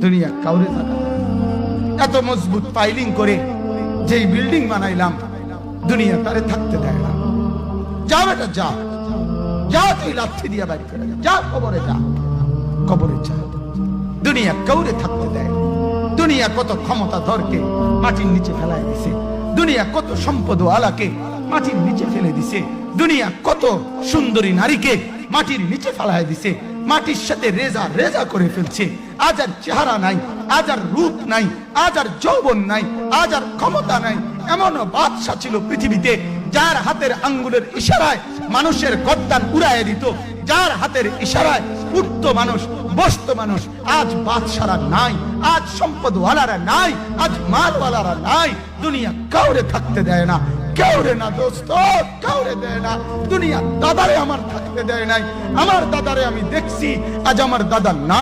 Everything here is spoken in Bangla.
দুনিয়া কাউরে থাকা দেয় না। এত মজবুত ফাইলিং করে যেই বিল্ডিং বানাইলাম দুনিয়া তারে থাকতে দেয় না। যা বেটা যা, যা তুই লাথি দিয়া বাইর করে যা, কবরে যা, কবরে যা। দুনিয়া কাউরে থাকতে দেয় না। দুনিয়া কত ক্ষমতা ধরকে মাটির নিচে ফেলায় দিছে, দুনিয়া কত সম্পদ আলাকে মাটির নিচে ফেলে দিছে, দুনিয়া কত সুন্দরী নারীকে মাটির নিচে ফেলায় দিছে, মাটির সাথে রেজা রেজা করে ফেলছে। আজ আর চেহারা নাই, আজ আর রূপ নাই, আজ আর যৌবন নাই, আজ আর ক্ষমতা নাই। এমন বাদশা ছিল পৃথিবীতে যার হাতের আঙ্গুলের ইশারায় মানুষের গর্দান উড়াইয়া দিত, যার হাতের ইশারায় উঠত মানুষ, বসত মানুষ। আজ বাদশারা নাই, আজ সম্পদওয়ালারা নাই, আজ মালওয়ালারা নাই। দুনিয়া কাউরে থাকতে দেয় না, কাউরে না দোস্ত, কাউরে দেয় না। দুনিয়া দাদারে আমার থাকতে দেয় নাই। আমার দাদারে আমি দেখছি, আজ আমার দাদা না।